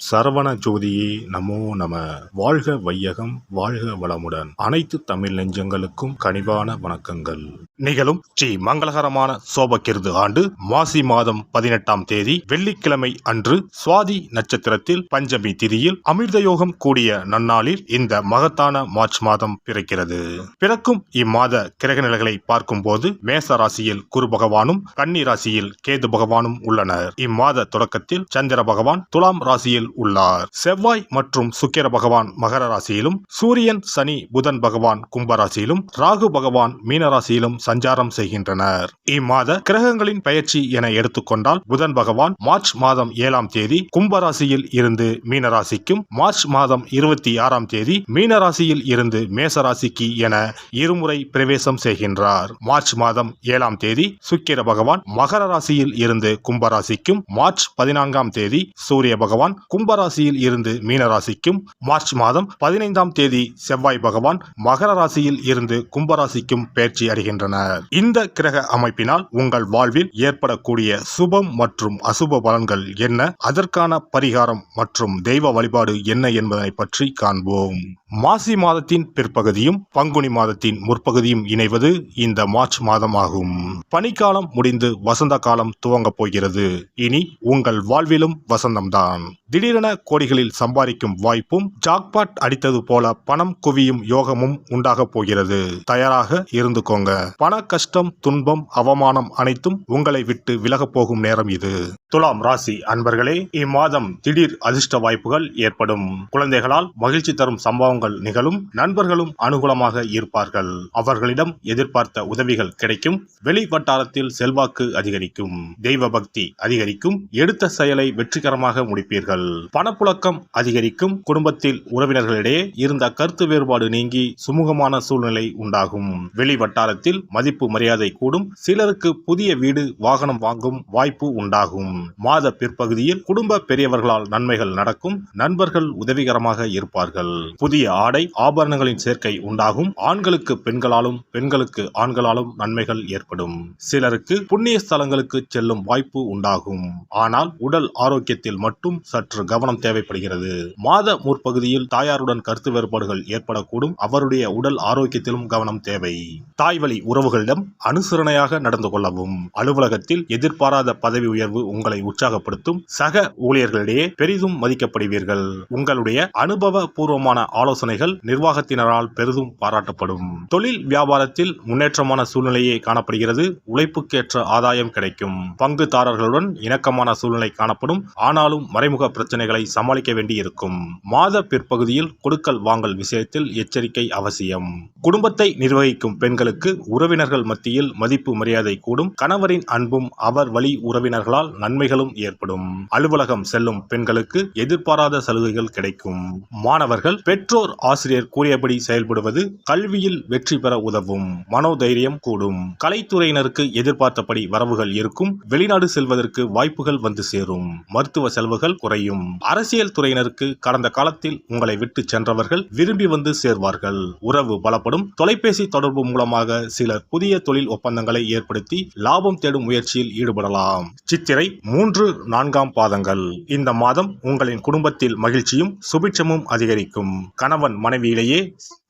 சரவண ஜோதியே நமோ நம. வாழ்க வையகம், வாழ்க வளமுடன். அனைத்து தமிழ் நெஞ்சங்களுக்கும் கனிவான வணக்கங்கள். நிகழும் ஸ்ரீ மங்களகரமான சோபகிருது ஆண்டு மாசி மாதம் 18ஆம் தேதி வெள்ளிக்கிழமை அன்று சுவாதி நட்சத்திரத்தில் பஞ்சமி திதியில் அமிர்த யோகம் கூடிய நன்னாளில் இந்த மகத்தான மார்ச் மாதம் பிறக்கிறது. பிறக்கும் இம்மாத கிரக நிலைகளை பார்க்கும் போது மேச ராசியில் குரு பகவானும் கன்னி ராசியில் கேது பகவானும் உள்ளனர். இம்மாத தொடக்கத்தில் சந்திர பகவான் துலாம் ராசியில் உள்ளார். செவ்வாய் மற்றும் சுக்கிர பகவான் மகர ராசியிலும், சூரியன் சனி புதன் பகவான் கும்பராசியிலும், ராகு பகவான் மீன ராசியிலும் சஞ்சாரம் செய்கின்றனர். இம்மாத கிரகங்களின் பெயர்ச்சி என எடுத்துக்கொண்டால் புதன் பகவான் மார்ச் மாதம் 7ஆம் தேதி கும்பராசியில் இருந்து மீன ராசிக்கும், மார்ச் மாதம் 26ஆம் தேதி மீன ராசியில் இருந்து மேச ராசிக்கு என இருமுறை பிரவேசம் செய்கின்றார். மார்ச் மாதம் 7ஆம் தேதி சுக்கிர பகவான் மகர ராசியில் இருந்து கும்பராசிக்கும், மார்ச் 14ஆம் தேதி சூரிய பகவான் கும்பராசியில் இருந்து மீனராசிக்கும், மார்ச் மாதம் 15ஆம் தேதி செவ்வாய் பகவான் மகர ராசியில் இருந்து கும்பராசிக்கும் பயிற்சி அடைகின்றனர். இந்த கிரக அமைப்பினால் உங்கள் வாழ்வில் ஏற்படக்கூடிய சுபம் மற்றும் அசுப பலன்கள் என்ன, அதற்கான பரிகாரம் மற்றும் தெய்வ வழிபாடு என்ன என்பதனை பற்றி காண்போம். மாசி மாதத்தின் பிற்பகுதியும் பங்குனி மாதத்தின் முற்பகுதியும் இணைவது இந்த மார்ச் மாதம் ஆகும். பனிக்காலம் முடிந்து வசந்த காலம் துவங்க போகிறது. இனி உங்கள் வாழ்விலும் வசந்தம்தான். திடீரென கோடிகளில் சம்பாதிக்கும் வாய்ப்பும், ஜாக்பாட் அடித்தது போல பணம் குவியும் யோகமும் உண்டாக போகிறது. தயாராக இருந்துக்கோங்க. பண கஷ்டம், துன்பம், அவமானம் அனைத்தும் உங்களை விட்டு விலக போகும் நேரம் இது. துலாம் ராசி அன்பர்களே, இம்மாதம் திடீர் அதிர்ஷ்ட வாய்ப்புகள் ஏற்படும். குழந்தைகளால் மகிழ்ச்சி தரும் சம்பவங்கள் நிகழும். நண்பர்களும் அனுகூலமாக இருப்பார்கள். அவர்களிடம் எதிர்பார்த்த உதவிகள் கிடைக்கும். வெளி வட்டாரத்தில் செல்வாக்கு அதிகரிக்கும். தெய்வ பக்தி அதிகரிக்கும். எடுத்த செயலை வெற்றிகரமாக முடிப்பீர்கள். பணப்புழக்கம் அதிகரிக்கும். குடும்பத்தில் உறவினர்களிடையே இருந்த கருத்து வேறுபாடு நீங்கி சுமூகமான சூழ்நிலை உண்டாகும். வெளி வட்டாரத்தில் மதிப்பு மரியாதை கூடும். சிலருக்கு புதிய வீடு, வாகனம் வாங்கும் வாய்ப்பு உண்டாகும். மாத பிற்பகுதியில் குடும்ப பெரியவர்களால் நன்மைகள் நடக்கும். நண்பர்கள் உதவிகரமாக இருப்பார்கள். புதிய ஆடை ஆபரணங்களின் சேர்க்கை உண்டாகும். ஆண்களுக்கு பெண்களாலும், பெண்களுக்கு ஆண்களாலும் நன்மைகள் ஏற்படும். சிலருக்கு புண்ணிய ஸ்தலங்களுக்கு செல்லும் வாய்ப்பு உண்டாகும். ஆனால் உடல் ஆரோக்கியத்தில் மட்டும் சற்று கவனம் தேவைப்படுகிறது. மாத முற்பகுதியில் தாயாருடன் கருத்து வேறுபாடுகள் ஏற்படக்கூடும். அவருடைய உடல் ஆரோக்கியத்திலும் கவனம் தேவை. தாய் வழி உறவுகளிடம் அனுசரணையாக நடந்து கொள்ளவும். அலுவலகத்தில் எதிர்பாராத பதவி உயர்வு உங்களை உற்சாகப்படுத்தும். சக ஊழியர்களிடையே பெரிதும் மதிக்கப்படுவீர்கள். உங்களுடைய அனுபவ பூர்வமான ஆலோசனைகள் நிர்வாகத்தினரால் பெரிதும் பாராட்டப்படும். தொழில் வியாபாரத்தில் முன்னேற்றமான சூழ்நிலையே காணப்படுகிறது. உழைப்புக்கேற்ற ஆதாயம் கிடைக்கும். பங்குதாரர்களுடன் இணக்கமான சூழ்நிலை காணப்படும். ஆனாலும் மறைமுக பிரச்சனைகளை சமாளிக்க வேண்டி இருக்கும். மாத பிற்பகுதியில் கொடுக்கல் வாங்கல் விஷயத்தில் எச்சரிக்கை அவசியம். குடும்பத்தை நிர்வகிக்கும் பெண்களுக்கு உறவினர்கள் மத்தியில் மதிப்பு மரியாதை கூடும். கணவரின் அன்பும் அவர் வழி உறவினர்களால் நன்மைகளும் ஏற்படும். அலுவலகம் செல்லும் பெண்களுக்கு எதிர்பாராத சலுகைகள் கிடைக்கும். மாணவர்கள் பெற்றோர் ஆசிரியர் கூறியபடி செயல்படுவது கல்வியில் வெற்றி பெற உதவும். மனோதைரியம் கூடும். கலைத்துறையினருக்கு எதிர்பார்த்தபடி வரவுகள் இருக்கும். வெளிநாடு செல்வதற்கு வாய்ப்புகள் வந்து சேரும். மருத்துவ செலவுகள் குறையும். அரசியல் துறையினருக்கு கடந்த காலத்தில் உங்களை விட்டு சென்றவர்கள் விரும்பி வந்து சேர்வார்கள். உறவு பலப்படும். தொலைபேசி தொடர்பு மூலமாக சிலர் புதிய தொழில் ஒப்பந்தங்களை ஏற்படுத்தி லாபம் தேடும் முயற்சியில் ஈடுபடலாம். சித்திரை 3, 4ஆம் பாதங்கள். இந்த மாதம் உங்களின் குடும்பத்தில் மகிழ்ச்சியும் சுபிட்சமும் அதிகரிக்கும். கணவன் மனைவியிலேயே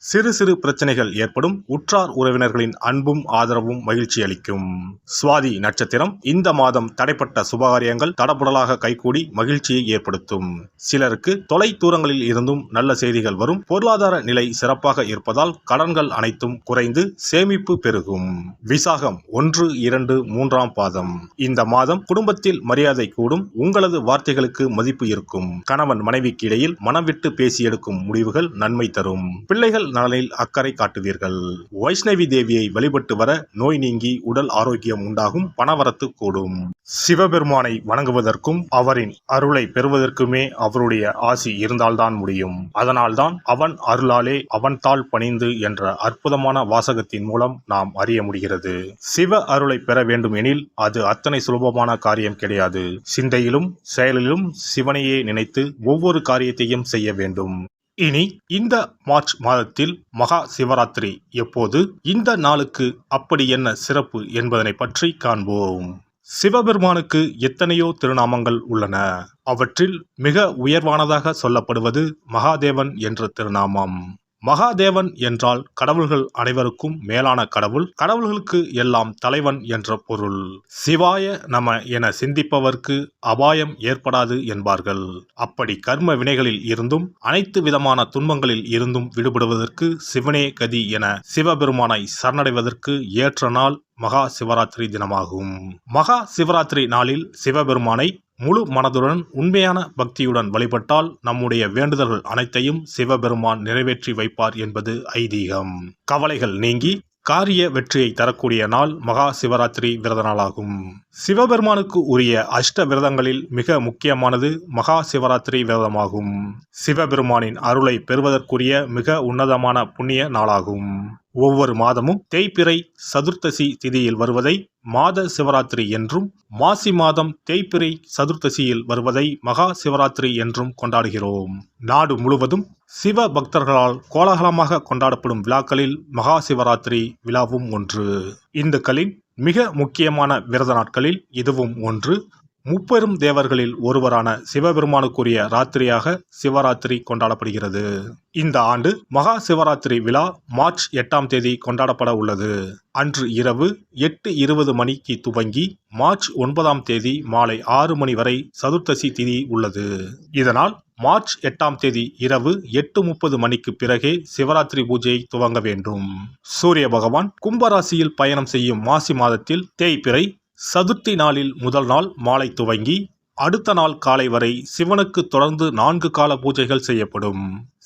சிறு சிறு பிரச்சனைகள் ஏற்படும். உற்றார் உறவினர்களின் அன்பும் ஆதரவும் மகிழ்ச்சி அளிக்கும். சுவாதி நட்சத்திரம். இந்த மாதம் தடைப்பட்ட சுபகாரியங்கள் தடபுடலாக கைகூடி மகிழ்ச்சியை ஏற்படுத்தும். சிலருக்கு தொலை தூரங்களில் இருந்தும் நல்ல செய்திகள் வரும். பொருளாதார நிலை சிறப்பாக இருப்பதால் கடன்கள் அனைத்தும் குறைந்து சேமிப்பு பெருகும். விசாகம் 1, 2, 3ஆம் பாதம். இந்த மாதம் குடும்பத்தில் மரியாதை கூடும். உங்களது வார்த்தைகளுக்கு மதிப்பு இருக்கும். கணவன் மனைவிக்கு இடையில் மனம் விட்டு பேசி எடுக்கும் முடிவுகள் நன்மை தரும். பிள்ளைகள் நலனில் அக்கறை காட்டுவீர்கள். வைஷ்ணவி தேவியை வழிபட்டு வர நோய் நீங்கி உடல் ஆரோக்கியம் உண்டாகும். பணவரத்து கூடும். சிவபெருமானை வணங்குவதற்கும் அவரின் அருளை பெறுவதற்குமே அவருடைய ஆசி இருந்தால்தான் முடியும். அதனால்தான் அவன் அருளாலே அவன் தாள் பணிந்து என்ற அற்புதமான வாசகத்தின் மூலம் நாம் அறிய முடிகிறது. சிவ அருளை பெற வேண்டும் எனில் அது அத்தனை சுலபமான காரியம் கிடையாது. சிந்தையிலும் செயலிலும் சிவனையே நினைத்து ஒவ்வொரு காரியத்தையும் செய்ய வேண்டும். இனி இந்த மார்ச் மாதத்தில் மகா சிவராத்திரி எப்போது, இந்த நாளுக்கு அப்படி என்ன சிறப்பு என்பதனை பற்றி காண்போம். சிவபெருமானுக்கு எத்தனையோ திருநாமங்கள் உள்ளன. அவற்றில் மிக உயர்வானதாக சொல்லப்படுவது மகாதேவன் என்ற திருநாமம். மகாதேவன் என்றால் கடவுள்கள் அனைவருக்கும் மேலான கடவுள், கடவுள்களுக்கு எல்லாம் தலைவன் என்ற பொருள். சிவாய நம என சிந்திப்பவர்க்கு அபாயம் ஏற்படாது என்பார்கள். அப்படி கர்ம வினைகளில் இருந்தும் அனைத்து விதமான துன்பங்களில் இருந்தும் விடுபடுவதற்கு சிவனே கதி என சிவபெருமானை சரணடைவதற்கு ஏற்ற நாள் மகா சிவராத்திரி தினமாகும். மகா சிவராத்திரி நாளில் சிவபெருமானை முழு மனதுடன் உண்மையான பக்தியுடன் வழிபட்டால் நம்முடைய வேண்டுதல்கள் அனைத்தையும் சிவபெருமான் நிறைவேற்றி வைப்பார் என்பது ஐதீகம். கவலைகள் நீங்கி காரிய வெற்றியை தரக்கூடிய நாள் மகா சிவராத்திரி விரத நாளாகும். சிவபெருமானுக்கு உரிய அஷ்ட விரதங்களில் மிக முக்கியமானது மகா சிவராத்திரி விரதமாகும். சிவபெருமானின் அருளை பெறுவதற்குரிய மிக உன்னதமான புண்ணிய நாளாகும். ஒவ்வொரு மாதமும் தேய்பிறை சதுர்த்தசி திதியில் வருவதை மாத சிவராத்திரி என்றும், மாசி மாதம் தேய்பிறை சதுர்த்தசியில் வருவதை மகா சிவராத்திரி என்றும் கொண்டாடுகிறோம். நாடு முழுவதும் சிவ பக்தர்களால் கோலாகலமாக கொண்டாடப்படும் விழாக்களில் மகா சிவராத்திரி விழாவும் ஒன்று. இந்துக்களின் மிக முக்கியமான விரத நாட்களில் இதுவும் ஒன்று. முப்பெரும் தேவர்களில் ஒருவரான சிவபெருமானுக்குரிய ராத்திரியாக சிவராத்திரி கொண்டாடப்படுகிறது. இந்த ஆண்டு மகா சிவராத்திரி விழா மார்ச் 8ஆம் தேதி கொண்டாடப்பட உள்ளது. அன்று இரவு 8:20 மணிக்கு துவங்கி மார்ச் 9ஆம் தேதி மாலை 6 மணி வரை சதுர்த்தசி திதி உள்ளது. இதனால் மார்ச் 8ஆம் தேதி இரவு 8:30 மணிக்கு பிறகே சிவராத்திரி பூஜை துவங்க வேண்டும். சூரிய பகவான் கும்பராசியில் பயணம் செய்யும் மாசி மாதத்தில் தேய்பிறை சதுர்த்தி நாளில் முதல் நாள் மாலை துவங்கி அடுத்த நாள் காலை வரை சிவனுக்கு தொடர்ந்து 4 கால பூஜைகள் செய்யப்படும்.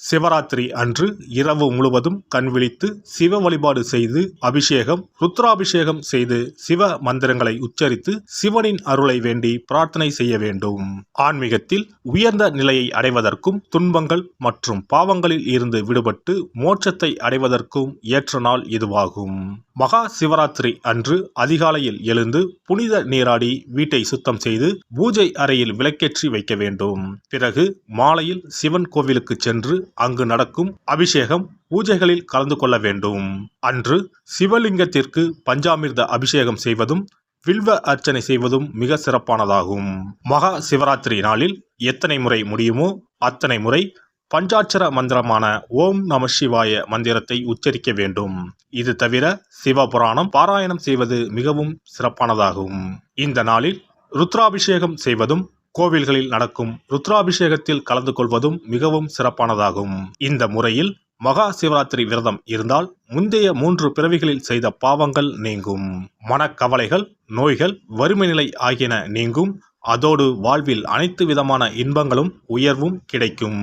சிவராத்திரி அன்று இரவு முழுவதும் கண் விழித்து சிவ வழிபாடு செய்து அபிஷேகம், ருத்ராபிஷேகம் செய்து சிவ மந்திரங்களை உச்சரித்து சிவனின் அருளை வேண்டி பிரார்த்தனை செய்ய வேண்டும். ஆன்மீகத்தில் உயர்ந்த நிலையை அடைவதற்கும் துன்பங்கள் மற்றும் பாவங்களில் இருந்து விடுபட்டு மோட்சத்தை அடைவதற்கும் ஏற்ற நாள் இதுவாகும். மகா சிவராத்திரி அன்று அதிகாலையில் எழுந்து புனித நீராடி வீட்டை சுத்தம் செய்து பூஜை அறையில் விளக்கேற்றி வைக்க வேண்டும். பிறகு மாலையில் சிவன் கோவிலுக்கு சென்று அங்கு நடக்கும் அபிஷேகம் பூஜைகளில் கலந்து கொள்ள வேண்டும். அன்று சிவலிங்கத்திற்கு பஞ்சாமிர்த அபிஷேகம் செய்வதும் வில்வ அர்ச்சனை செய்வதும் மிக சிறப்பானதாகும். மகா சிவராத்திரி நாளில் எத்தனை முறை முடியுமோ அத்தனை முறை பஞ்சாட்சர மந்திரமான ஓம் நம சிவாய மந்திரத்தை உச்சரிக்க வேண்டும். இது தவிர சிவபுராணம் பாராயணம் செய்வது மிகவும் சிறப்பானதாகும். இந்த நாளில் ருத்ராபிஷேகம் செய்வதும் கோவில்களில் நடக்கும் ருத்ராபிஷேகத்தில் கலந்து கொள்வதும் மிகவும் சிறப்பானதாகும். இந்த முறையில் மகா சிவராத்திரி விரதம் இருந்தால் முந்தைய 3 பிறவிகளில் செய்த பாவங்கள் நீங்கும். மனக்கவலைகள், நோய்கள், வறுமை நிலை ஆகியன நீங்கும். அதோடு வாழ்வில் அனைத்து விதமான இன்பங்களும் உயர்வும் கிடைக்கும்.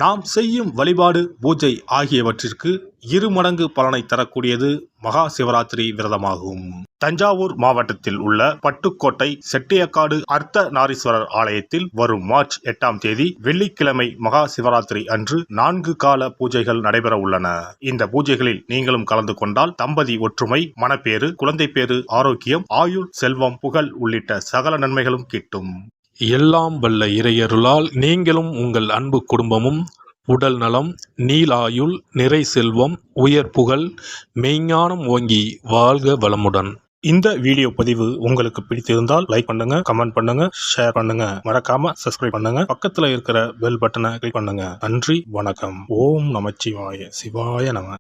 நாம் செய்யும் வழிபாடு, பூஜை ஆகியவற்றிற்கு 2 மடங்கு பலனை தரக்கூடியது மகா சிவராத்திரி விரதமாகும். தஞ்சாவூர் மாவட்டத்தில் உள்ள பட்டுக்கோட்டை செட்டியக்காடு அர்த்த நாரீஸ்வரர் ஆலயத்தில் வரும் மார்ச் 8ஆம் தேதி வெள்ளிக்கிழமை மகா சிவராத்திரி அன்று 4 கால பூஜைகள் நடைபெற உள்ளன. இந்த பூஜைகளில் நீங்களும் கலந்து கொண்டால் தம்பதி ஒற்றுமை, மனப்பேறு, குழந்தை பேறு, ஆரோக்கியம், ஆயுள், செல்வம், புகழ் உள்ளிட்ட சகல நன்மைகளும் கிட்டும். எல்லாம் வல்ல இறையருளால் நீங்களும் உங்கள் அன்பு குடும்பமும் உடல் நலம், நீலாயுள், நிறை செல்வம், உயர் புகழ், மெய்ஞானம் ஓங்கி வாழ்க வளமுடன். இந்த வீடியோ பதிவு உங்களுக்கு பிடித்திருந்தால் லைக் பண்ணுங்க, கமெண்ட் பண்ணுங்க, ஷேர் பண்ணுங்க, மறக்காம சப்ஸ்கிரைப் பண்ணுங்க, பக்கத்துல இருக்கிற பெல் பட்டனை கிளிக் பண்ணுங்க. நன்றி, வணக்கம். ஓம் நமச்சிவாய, சிவாய நம.